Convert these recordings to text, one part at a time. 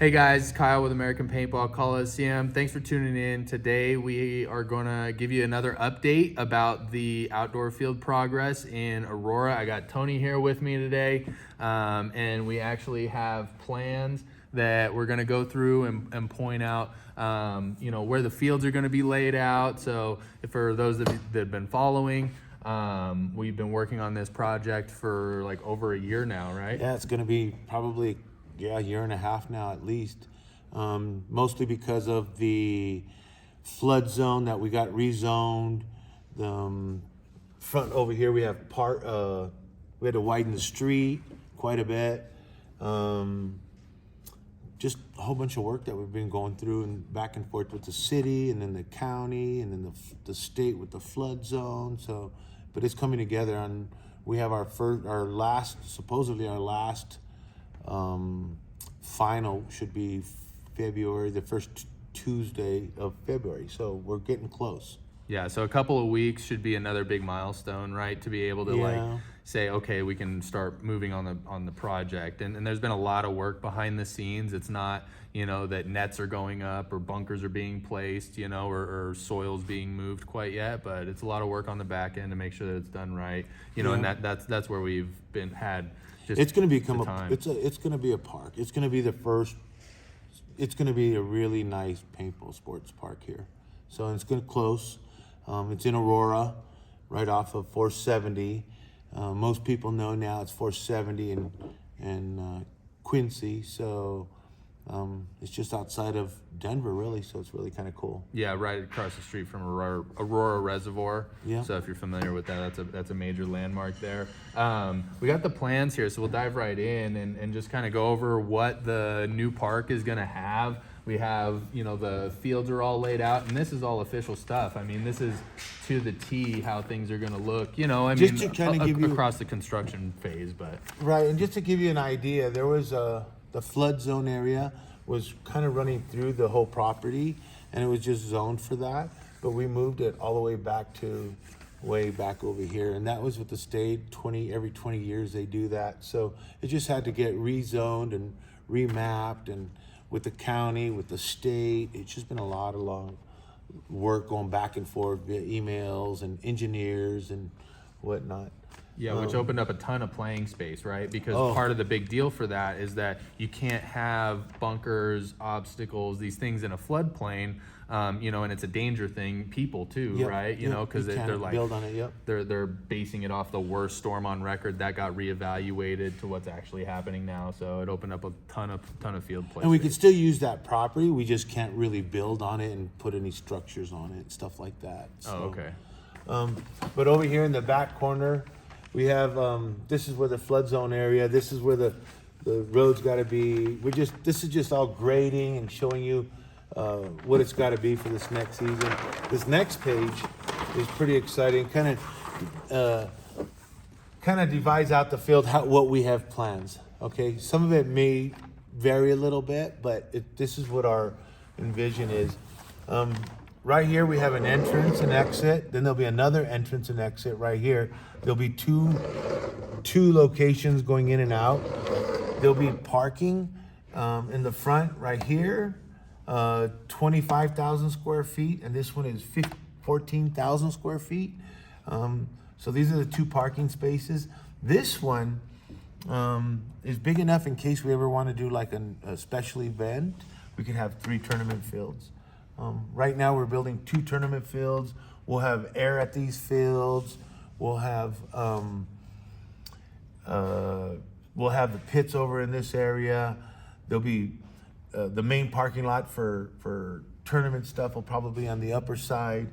Hey guys, Kyle with American Paintball Coliseum. Thanks for tuning in. Today we are going to give you another update about the outdoor field progress in Aurora. I got Tony here with me today, and we actually have plans that we're going to go through and point out where the fields are going to be laid out. So for those that have been following, we've been working on this project for like over a year now, right? Yeah, it's going to be probably a year and a half now at least, mostly because of the flood zone that we got rezoned. The front over here we have we had to widen the street quite a bit. Just a whole bunch of work that we've been going through and back and forth with the city and then the county and then the state with the flood zone. So, but it's coming together, and we have supposedly our last final should be February, the first Tuesday of February. So we're getting close. Yeah, so a couple of weeks should be another big milestone, right? To be able to like say, okay, we can start moving on the project. And there's been a lot of work behind the scenes. It's not, that nets are going up or bunkers are being placed, or soil's being moved quite yet, but it's a lot of work on the back end to make sure that it's done right. And that's where we've had just it's going to become it's going to be a park. It's going to be it's going to be a really nice paintball sports park here. So it's going to close. It's in Aurora, right off of 470. Most people know now it's 470 and Quincy. So it's just outside of Denver, really. So it's really kind of cool. Yeah, right across the street from Aurora Reservoir. Yeah. So if you're familiar with that, that's a major landmark there. We got the plans here, so we'll dive right in and just kind of go over what the new park is going to have. We have, the fields are all laid out, and this is all official stuff. I mean, this is to the T how things are going to look, Just to kind of give you across the construction phase, but. Right, and just to give you an idea, there was the flood zone area was kind of running through the whole property, and it was just zoned for that, but we moved it all the way back over here, and that was with the state. Every 20 years they do that, so it just had to get rezoned and remapped, and with the county, with the state, it's just been a lot of long work going back and forth via emails and engineers and whatnot. Yeah, which opened up a ton of playing space, right? Because part of the big deal for that is that you can't have bunkers, obstacles, these things in a floodplain, and it's a danger thing. People too, right? Because they're like build on it. They're basing it off the worst storm on record that got reevaluated to what's actually happening now. So it opened up a ton of field play. And we could still use that property. We just can't really build on it and put any structures on it, stuff like that. So, okay. But over here in the back corner, we have, this is where the flood zone area, this is where the road's gotta be. This is just all grading and showing you what it's gotta be for this next season. This next page is pretty exciting, kind of divides out the field, what we have plans, okay? Some of it may vary a little bit, but this is what our envision is. Right here we have an entrance and exit. Then there'll be another entrance and exit right here. There'll be two locations going in and out. There'll be parking in the front right here, 25,000 square feet, and this one is 14,000 square feet. So these are the two parking spaces. This one is big enough in case we ever want to do like a special event. We could have 3 tournament fields. Right now we're building 2 tournament fields. We'll have air at these fields. We'll have the pits over in this area. There'll be the main parking lot for tournament stuff will probably be on the upper side.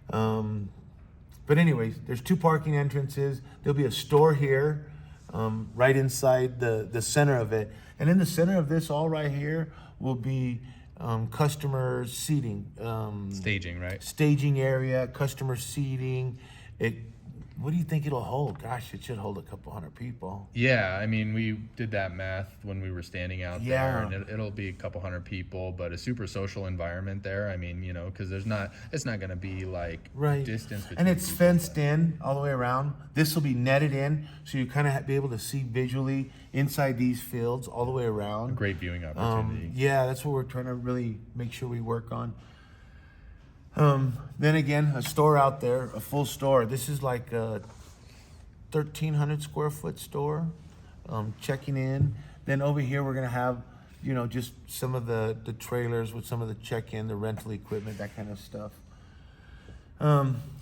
But anyways, there's 2 parking entrances. There'll be a store here, right inside the center of it. And in the center of this all right here will be customer seating. Staging, right? Staging area, customer seating. what do you think it'll hold? Gosh, it should hold a couple hundred people. Yeah, I mean, we did that math when we were standing out there, Yeah. and it'll be a couple hundred people, but a super social environment there. I mean, you know, because it's not going to be like Right. distance between And it's people, fenced but- in all the way around. This will be netted in, so you kind of be able to see visually inside these fields all the way around. Great viewing opportunity. Yeah, that's what we're trying to really make sure we work on. Then again, a store out there, a full store. This is like a 1,300 square foot store. Checking in. Then over here, we're gonna have, you know, just some of the trailers with some of the check-in, the rental equipment, that kind of stuff.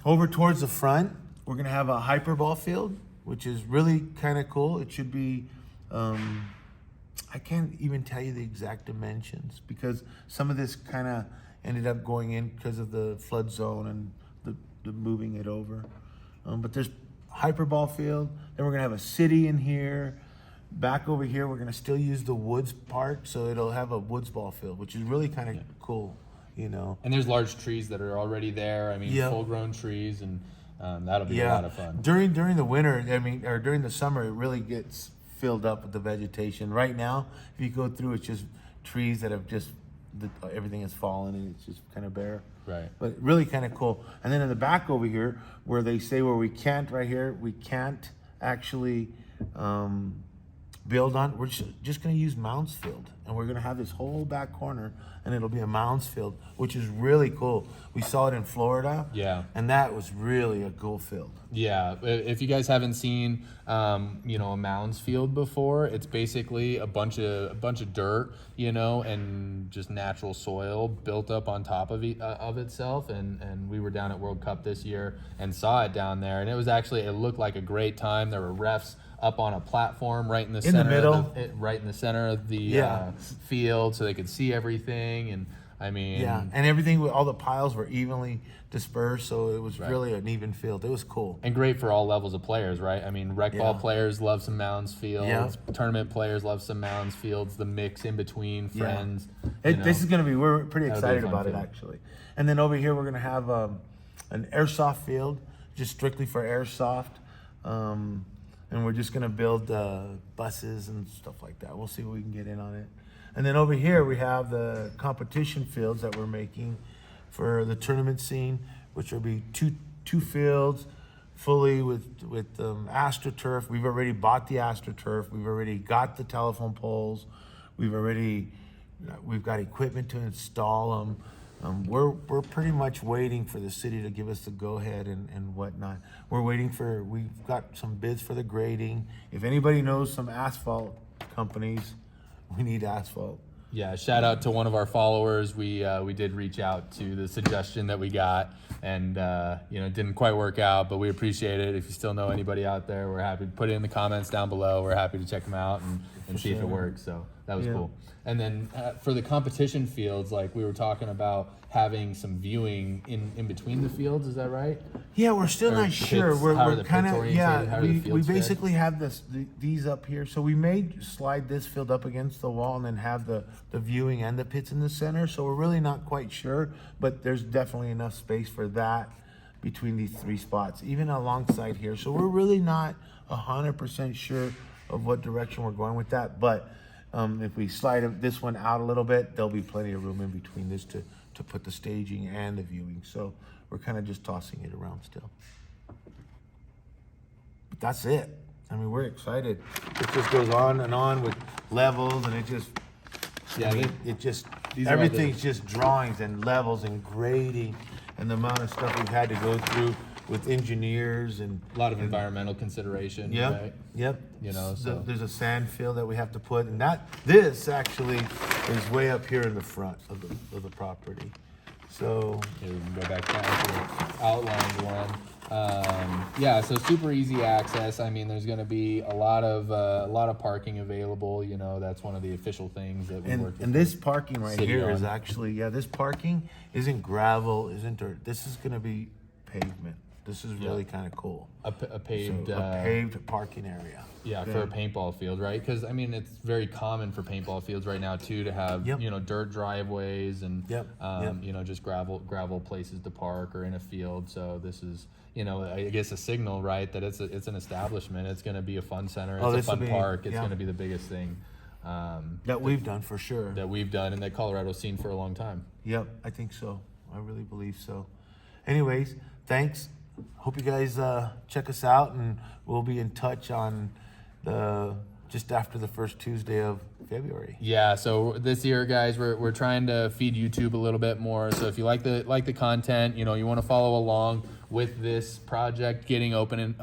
Over towards the front, we're gonna have a hyperball field, which is really kind of cool. It should be, I can't even tell you the exact dimensions because some of this kind of ended up going in because of the flood zone and the moving it over. But there's hyperball field. Then we're gonna have a city in here. Back over here, we're gonna still use the woods part, so it'll have a woods ball field, which is really kind of cool, you know. And there's large trees that are already there. I mean, Yeah. full-grown trees, and that'll be a lot of fun. During the winter, I mean, or during the summer, it really gets filled up with the vegetation. Right now, if you go through, it's just trees that have just everything has fallen and it's just kind of bare. Right. But really kind of cool. And then in the back over here, where they say where we can't, right here, we can't actually build on. We're just going to use mounds field, and we're going to have this whole back corner, and it'll be a mounds field, which is really cool. We saw it in Florida. Yeah. And that was really a cool field. Yeah, if you guys haven't seen, you know, a mounds field before, it's basically a bunch of dirt, you know, and just natural soil built up on top of itself. And we were down at World Cup this year and saw it down there, and it looked like a great time. There were refs up on a platform right in the center, middle. right in the center of the Yeah. field, so they could see everything. And I mean, Yeah, and everything, all the piles were evenly dispersed, so it was really an even field. It was cool. and great for all levels of players, right? I mean, rec ball Yeah. players love some mounds fields. Yeah. Tournament players love some mounds fields. The mix in between friends. This is going to be, we're pretty That'll be a excited fun about it field. actually. And then over here, we're going to have an airsoft field, just strictly for airsoft. And we're just going to build buses and stuff like that. We'll see what we can get in on it. And then over here, we have the competition fields that we're making for the tournament scene, which will be two fields fully with AstroTurf. We've already bought the AstroTurf. We've already got the telephone poles. We've got equipment to install them. We're pretty much waiting for the city to give us the go-ahead and whatnot. We've got some bids for the grading. If anybody knows some asphalt companies, we need asphalt. Yeah, shout out to one of our followers. We did reach out to the suggestion that we got, and you know, it didn't quite work out, but we appreciate it. If you still know anybody out there, we're happy to put it in the comments down below. We're happy to check them out and see if it works. So that was cool. And then for the competition fields, like we were talking about having some viewing in between the fields. Is that right? Yeah, we're still Or not the sure. pits, how are We're the kind pits of, orientated? How are the we fields fed? basically have these up here. So we may slide this field up against the wall and then have the viewing and the pits in the center. So we're really not quite sure, but there's definitely enough space for that between these three spots, even alongside here. So we're really not 100% sure of what direction we're going with that. But if we slide this one out a little bit, there'll be plenty of room in between this to put the staging and the viewing. So we're kind of just tossing it around still. But that's it. I mean, we're excited. It just goes on and on with levels, and it just, Yeah, these are all everything's just drawings and levels and grading, and the amount of stuff we've had to go through with engineers and a lot of environmental consideration. Right? Yep. You know, so- There's a sand field that we have to put, and this actually is way up here in the front of the property. So Here we can go back down to the outlined one. Yeah, so super easy access. I mean, there's going to be a lot of parking available. You know, that's one of the official things that we work with. and this parking right city here is on. actually, this parking isn't gravel, isn't dirt. This is going to be pavement. This is really kind of cool. A paved, So, a paved parking area. yeah, for a paintball field, right? Because I mean, it's very common for paintball fields right now too to have dirt driveways and just gravel places to park or in a field. So this is I guess a signal, right, that it's an establishment. It's going to be a fun center. It's a fun park. It's going to be the biggest thing that we've done for sure. That we've done and that Colorado's seen for a long time. Yep, I think so. I really believe so. Anyways, thanks. Hope you guys check us out, and we'll be in touch on just after the first Tuesday of February. Yeah, so this year, guys, we're trying to feed YouTube a little bit more. So if you like the content, you want to follow along with this project getting opening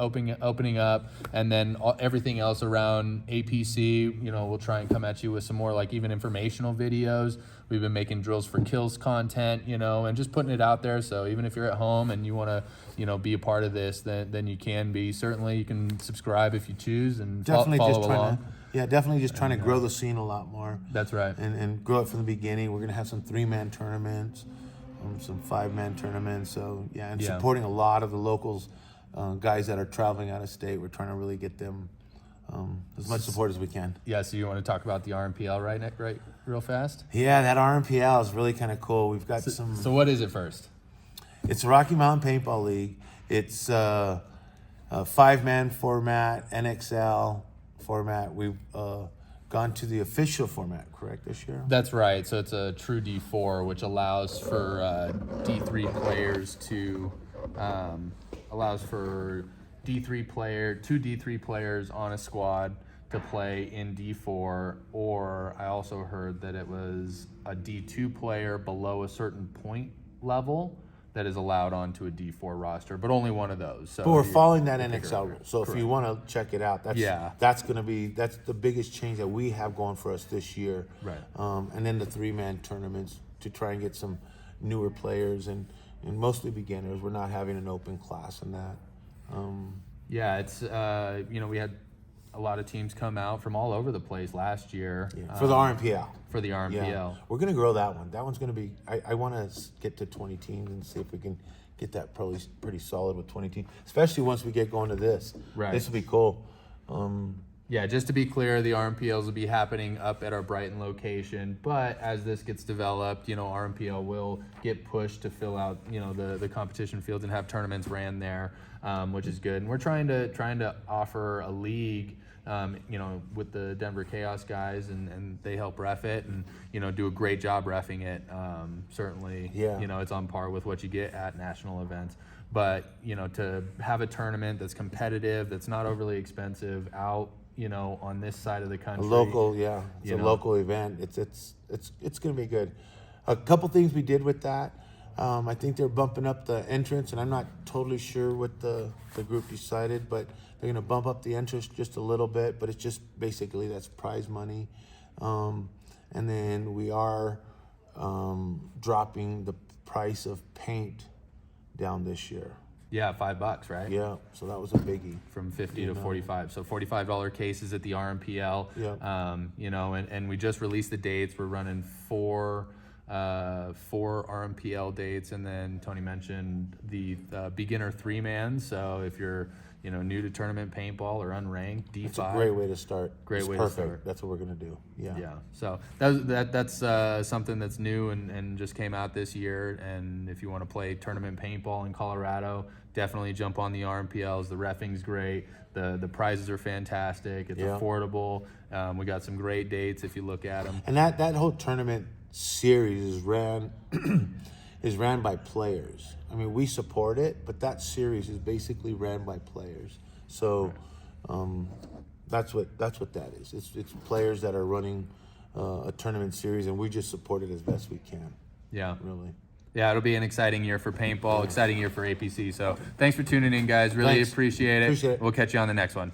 up, and then everything else around APC, we'll try and come at you with some more like even informational videos. We've been making drills for kills content, and just putting it out there. So even if you're at home and you want to, be a part of this, then you can be. Certainly, you can subscribe if you choose and follow along. Definitely just trying to grow the scene a lot more. That's right. And grow it from the beginning. We're gonna have some 3-man tournaments, some 5-man tournaments. So supporting a lot of the locals, guys that are traveling out of state. We're trying to really get them as much support as we can. Yeah, so you want to talk about the RMPL right real fast? Yeah, that RMPL is really kind of cool. We've got some... So what is it first? It's the Rocky Mountain Paintball League. It's a 5-man format, NXL format. We've gone to the official format, correct, this year? That's right. So it's a true D4, which allows for D3 players to... allows for two D3 players on a squad to play in D4, or I also heard that it was a D2 player below a certain point level that is allowed onto a D4 roster, but only one of those. So but we're following that NXL rule. So Correct. If you want to check it out, that's the biggest change that we have going for us this year. Right. And then the 3-man tournaments to try and get some newer players and mostly beginners. We're not having an open class in that. It's we had a lot of teams come out from all over the place last year for the RMPL. For the RMPL, yeah. We're gonna grow that one. That one's gonna be. I want to get to 20 teams and see if we can get that probably pretty solid with 20 teams. Especially once we get going to this. Right. This will be cool. Just to be clear, the RMPLs will be happening up at our Brighton location, but as this gets developed, RMPL will get pushed to fill out, the competition fields and have tournaments ran there, which is good. And we're trying to offer a league, with the Denver Chaos guys, and they help ref it and, do a great job reffing it. Certainly, it's on par with what you get at national events. But, to have a tournament that's competitive, that's not overly expensive out, on this side of the country. A local event. It's going to be good. A couple things we did with that. I think they're bumping up the entrance, and I'm not totally sure what the group decided, but they're going to bump up the entrance just a little bit. But it's just basically that's prize money, and then we are dropping the price of paint down this year. Yeah, $5, right? Yeah, so that was a biggie. From 50 to 45. So $45 cases at the RMPL. Yeah. And we just released the dates. We're running four RMPL dates, and then Tony mentioned the beginner 3-man. So if you're new to tournament paintball or unranked, D5. It's a great way to start. To start. That's what we're gonna do. Yeah. Yeah. So that's something that's new and just came out this year. And if you want to play tournament paintball in Colorado, definitely jump on the RMPLs. The reffing's great. The prizes are fantastic. It's affordable. We got some great dates if you look at them. And that whole tournament series is ran by players. I mean, we support it, but that series is basically ran by players. So that's what that is. It's players that are running a tournament series, and we just support it as best we can. Yeah. Really. Yeah, it'll be an exciting year for paintball, exciting year for APC. So thanks for tuning in, guys. Really appreciate it. Appreciate it. We'll catch you on the next one.